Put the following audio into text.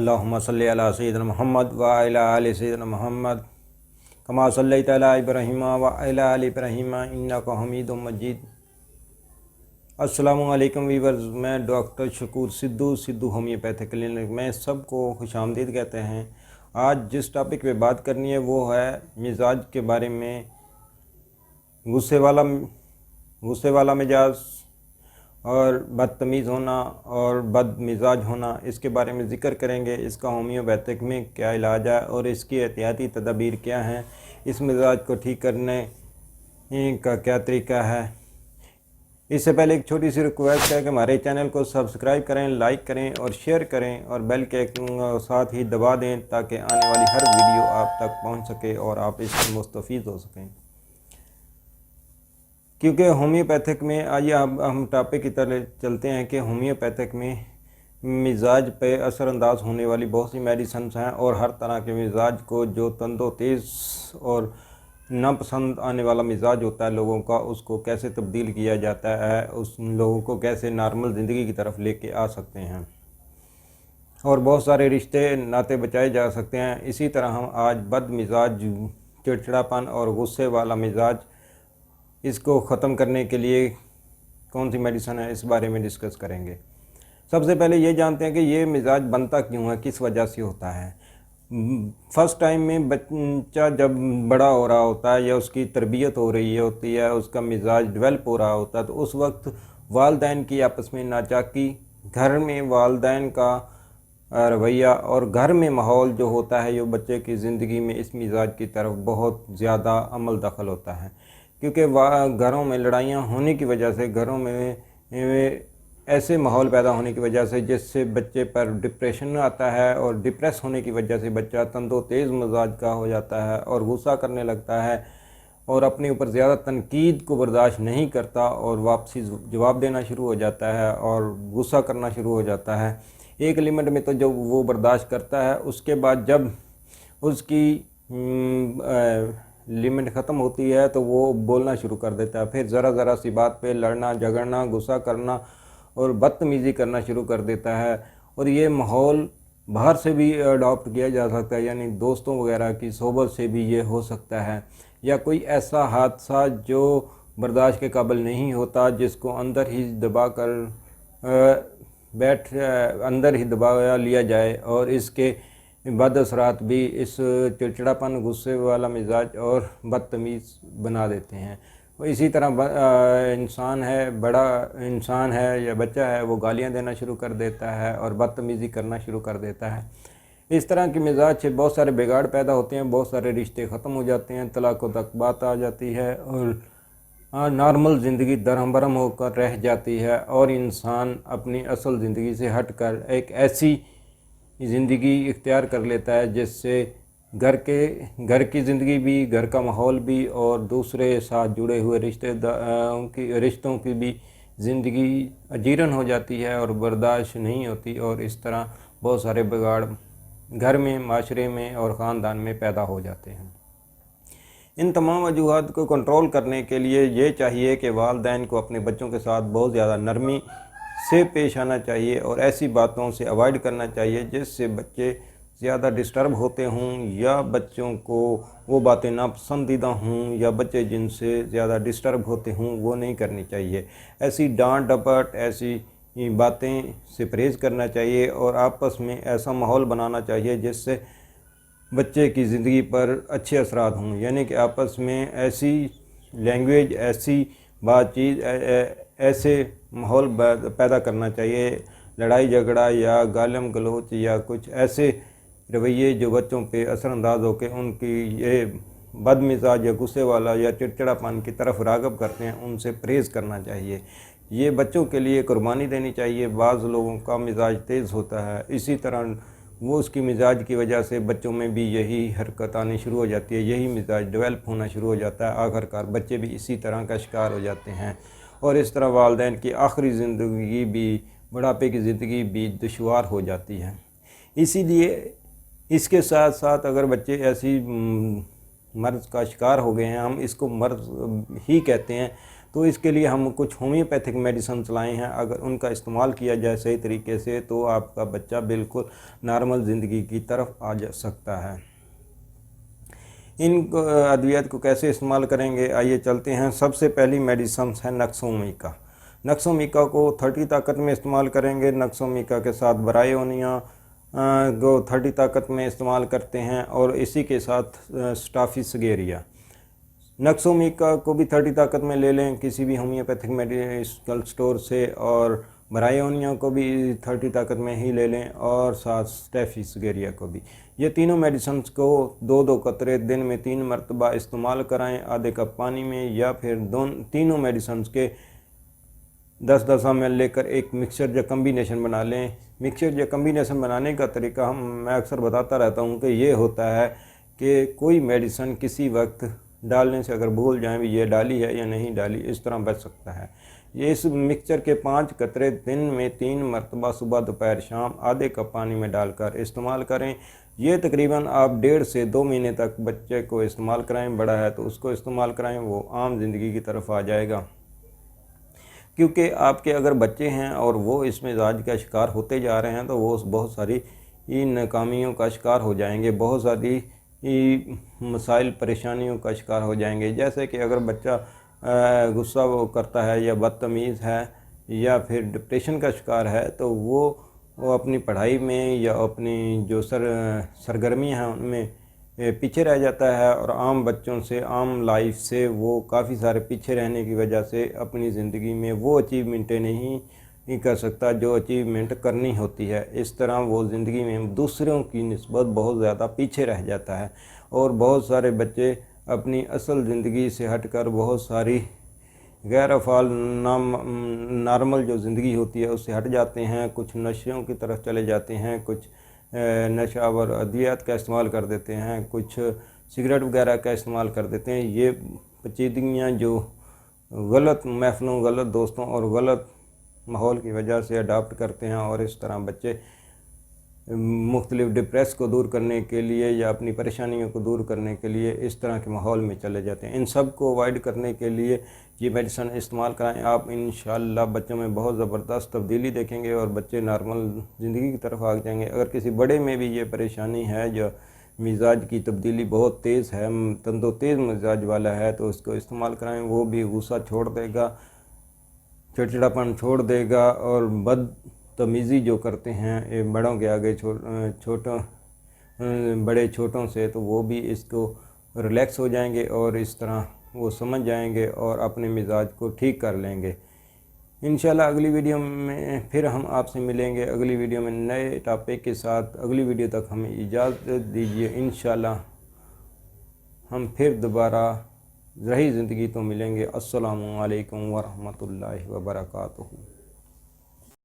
अल्लाहुम्मा सल्लि अला सय्यिदिना मुहम्मद व अला आलि सय्यिदिना मुहम्मद कमा सल्लैता अला इब्राहीम व अला आलि इब्राहीम इन्नका हमीदुम मजीद। अस्सलामु अलैकुम वीवर्स, मैं doctor Shakoor Sidhu homeopathic clinic में सबको खुशामदीद कहते हैं। आज जिस टॉपिक पे बात करनी है वो है मिजाज के बारे में। गुस्से वाला मिजाज और बदतमीज़ होना और बद मिजाज होना, इसके बारे में ज़िक्र करेंगे। इसका होम्योपैथिक में क्या इलाज है और इसकी एहतियाती तदाबीर क्या हैं, इस मिजाज को ठीक करने का क्या तरीका है। इससे पहले एक छोटी सी रिक्वेस्ट है कि हमारे चैनल को सब्सक्राइब करें, लाइक करें और शेयर करें और बेल के साथ ही दबा दें ताकि आने वाली हर वीडियो आप तक पहुंच सके और आप इससे मुस्तफ़ीद हो सकें। क्योंकि होम्योपैथिक में आइए अब हम टॉपिक की तरह चलते हैं कि होम्योपैथिक में मिजाज पे असरअंदाज होने वाली बहुत सी मेडिसिन्स हैं और हर तरह के मिजाज को, जो तंदो तेज़ और नापसंद आने वाला मिजाज होता है लोगों का, उसको कैसे तब्दील किया जाता है, उस लोगों को कैसे नॉर्मल ज़िंदगी की तरफ लेके आ सकते हैं और बहुत सारे रिश्ते नाते बचाए जा सकते हैं। इसी तरह हम आज बद मिजाज, चिड़चिड़ापन और गुस्से वाला मिजाज, इसको ख़त्म करने के लिए कौन सी मेडिसिन है, इस बारे में डिस्कस करेंगे। सबसे पहले ये जानते हैं कि ये मिजाज बनता क्यों है, किस वजह से होता है। फ़र्स्ट टाइम में बच्चा जब बड़ा हो रहा होता है या उसकी तरबियत हो रही होती है, उसका मिजाज डेवलप हो रहा होता है, तो उस वक्त वालिदैन की आपस में नाचाकी, घर में वालिदैन का रवैया और घर में माहौल जो होता है, जो बच्चे की ज़िंदगी में इस मिजाज की तरफ बहुत ज़्यादा अमल दखल होता है। क्योंकि घरों में लड़ाइयाँ होने की वजह से, घरों में ऐसे माहौल पैदा होने की वजह से जिससे बच्चे पर डिप्रेशन आता है और डिप्रेस होने की वजह से बच्चा तंदो तेज़ मिजाज का हो जाता है और गुस्सा करने लगता है और अपने ऊपर ज़्यादा तनकीद को बर्दाश्त नहीं करता और वापसी जवाब देना शुरू हो जाता है और गुस्सा करना शुरू हो जाता है। एक लिमिट में तो जब वो बर्दाश्त करता है, उसके बाद जब उसकी लिमिट ख़त्म होती है तो वो बोलना शुरू कर देता है। फिर ज़रा सी बात पे लड़ना झगड़ना, गुस्सा करना और बदतमीज़ी करना शुरू कर देता है। और ये माहौल बाहर से भी अडॉप्ट किया जा सकता है, यानी दोस्तों वगैरह की सोबत से भी ये हो सकता है, या कोई ऐसा हादसा जो बर्दाश्त के काबिल नहीं होता, जिसको अंदर ही दबा लिया जाए और इसके बद असरात भी इस चिड़चिड़ापन, गुस्से वाला मिजाज और बदतमीज़ बना देते हैं। इसी तरह इंसान है, बड़ा इंसान है या बच्चा है, वो गालियां देना शुरू कर देता है और बदतमीज़ी करना शुरू कर देता है। इस तरह के मिजाज से बहुत सारे बिगाड़ पैदा होते हैं, बहुत सारे रिश्ते ख़त्म हो जाते हैं, तलाक़ों तक बात आ जाती है और नॉर्मल ज़िंदगी दरहम होकर रह जाती है और इंसान अपनी असल ज़िंदगी से हटकर एक ऐसी ज़िंदगी इख्तियार कर लेता है जिससे घर की ज़िंदगी भी, घर का माहौल भी और दूसरे साथ जुड़े हुए रिश्तों की भी ज़िंदगी अजीरन हो जाती है और बर्दाश्त नहीं होती और इस तरह बहुत सारे बिगाड़ घर में, माशरे में और ख़ानदान में पैदा हो जाते हैं। इन तमाम वजूहात को कंट्रोल करने के लिए ये चाहिए कि वालिदैन को अपने बच्चों के साथ बहुत ज़्यादा नरमी से पेश आना चाहिए और ऐसी बातों से अवॉइड करना चाहिए जिससे बच्चे ज़्यादा डिस्टर्ब होते हों या बच्चों को वो बातें नापसंदीदा हों या बच्चे जिनसे ज़्यादा डिस्टर्ब होते हों, वो नहीं करनी चाहिए। ऐसी डांट डपट, ऐसी बातें से परहेज़ करना चाहिए और आपस में ऐसा माहौल बनाना चाहिए जिससे बच्चे की ज़िंदगी पर अच्छे असरात हों, यानी कि आपस में ऐसी लैंग्वेज, ऐसी बातचीत, ऐसे माहौल पैदा करना चाहिए, लड़ाई झगड़ा या गालम गलोच या कुछ ऐसे रवैये जो बच्चों पे असरअंदाज होकर उनकी ये बदमिजाज या गुस्से वाला या चिड़चिड़ापन की तरफ राग़ब करते हैं, उनसे परहेज़ करना चाहिए। ये बच्चों के लिए कुर्बानी देनी चाहिए। बाज़ लोगों का मिजाज तेज़ होता है, इसी तरह वो उसकी मिजाज की वजह से बच्चों में भी यही हरकत आनी शुरू हो जाती है, यही मिजाज डेवलप होना शुरू हो जाता है। आखिरकार बच्चे भी इसी तरह का शिकार हो जाते हैं और इस तरह वालिदैन की आखिरी ज़िंदगी भी, बुढ़ापे की ज़िंदगी भी दुश्वार हो जाती है। इसीलिए इसके साथ साथ अगर बच्चे ऐसी मर्ज़ का शिकार हो गए हैं, हम इसको मर्ज़ ही कहते हैं, تو اس کے لیے ہم کچھ ہومیوپیتھک میڈیسنز لائے ہیں، اگر ان کا استعمال کیا جائے صحیح طریقے سے تو آپ کا بچہ بالکل نارمل زندگی کی طرف آ جا سکتا ہے۔ ان ادویات کو کیسے استعمال کریں گے، آئیے چلتے ہیں۔ سب سے پہلی میڈیسنز ہے نکسومیکا۔ نکسومیکا کو 30 طاقت میں استعمال کریں گے۔ نکسومیکا کے ساتھ برائیونیا کو 30 طاقت میں استعمال کرتے ہیں، اور اسی کے ساتھ سٹافیسگیریا۔ نکسومیکا کو بھی 30 طاقت میں لے لیں کسی بھی ہومیوپیتھک میڈیکل سٹور سے، اور برائیونیا کو بھی 30 طاقت میں ہی لے لیں، اور ساتھ سٹافیسگیریا کو بھی۔ یہ تینوں میڈیسنز کو 2 قطرے دن میں 3 مرتبہ استعمال کرائیں، آدھے کپ پانی میں، یا پھر تینوں میڈیسنز کے 10-10 ml لے کر ایک مکسچر یا کمبینیشن بنا لیں۔ مکسچر یا کمبینیشن بنانے کا طریقہ میں اکثر بتاتا رہتا ہوں کہ یہ ہوتا ہے کہ کوئی میڈیسن کسی وقت ڈالنے سے اگر بھول جائیں بھی یہ ڈالی ہے یا نہیں ڈالی، اس طرح بچ سکتا ہے۔ یہ اس مکسچر کے 5 قطرے دن میں 3 مرتبہ صبح دوپہر شام آدھے کپ پانی میں ڈال کر استعمال کریں۔ یہ تقریباً آپ 1.5 سے 2 مہینے تک بچے کو استعمال کرائیں، بڑا ہے تو اس کو استعمال کرائیں، وہ عام زندگی کی طرف آ جائے گا۔ کیونکہ آپ کے اگر بچے ہیں اور وہ اس مزاج کا شکار ہوتے جا رہے ہیں تو وہ بہت ساری ناکامیوں کا شکار ہو جائیں گے، بہت ساری مسائل پریشانیوں کا شکار ہو جائیں گے۔ جیسے کہ اگر بچہ غصہ وہ کرتا ہے یا بدتمیز ہے یا پھر ڈپریشن کا شکار ہے، تو وہ اپنی پڑھائی میں یا اپنی جو سرگرمیاں ہیں ان میں پیچھے رہ جاتا ہے، اور عام بچوں سے، عام لائف سے وہ کافی سارے پیچھے رہنے کی وجہ سے اپنی زندگی میں وہ اچیومنٹیں نہیں کر سکتا جو اچیومنٹ کرنی ہوتی ہے۔ اس طرح وہ زندگی میں دوسروں کی نسبت بہت زیادہ پیچھے رہ جاتا ہے، اور بہت سارے بچے اپنی اصل زندگی سے ہٹ کر بہت ساری غیر فعال نارمل جو زندگی ہوتی ہے اس سے ہٹ جاتے ہیں، کچھ نشوں کی طرف چلے جاتے ہیں، کچھ نشہ آور ادویات کا استعمال کر دیتے ہیں، کچھ سگریٹ وغیرہ کا استعمال کر دیتے ہیں۔ یہ پیچیدگیاں جو غلط محفلوں، غلط دوستوں اور غلط ماحول کی وجہ سے اڈاپٹ کرتے ہیں، اور اس طرح بچے مختلف ڈپریس کو دور کرنے کے لیے یا اپنی پریشانیوں کو دور کرنے کے لیے اس طرح کے ماحول میں چلے جاتے ہیں۔ ان سب کو اوائڈ کرنے کے لیے یہ میڈیسن استعمال کرائیں، آپ انشاءاللہ بچوں میں بہت زبردست تبدیلی دیکھیں گے اور بچے نارمل زندگی کی طرف آ جائیں گے۔ اگر کسی بڑے میں بھی یہ پریشانی ہے جو مزاج کی تبدیلی بہت تیز ہے، تند و تیز مزاج والا ہے، تو اس کو استعمال کرائیں، وہ بھی غصہ چھوڑ دے گا، چڑچڑاپن چھوڑ دے گا، اور بدتمیزی جو کرتے ہیں بڑوں کے آگے بڑے چھوٹوں سے، تو وہ بھی اس کو ریلیکس ہو جائیں گے، اور اس طرح وہ سمجھ جائیں گے اور اپنے مزاج کو ٹھیک کر لیں گے۔ انشاءاللہ اگلی ویڈیو میں پھر ہم آپ سے ملیں گے، اگلی ویڈیو میں نئے ٹاپک کے ساتھ۔ اگلی ویڈیو تک ہمیں اجازت دیجیے، انشاءاللہ ہم پھر دوبارہ رہی زندگی تو ملیں گے۔ السلام علیکم ورحمۃ اللہ وبرکاتہ۔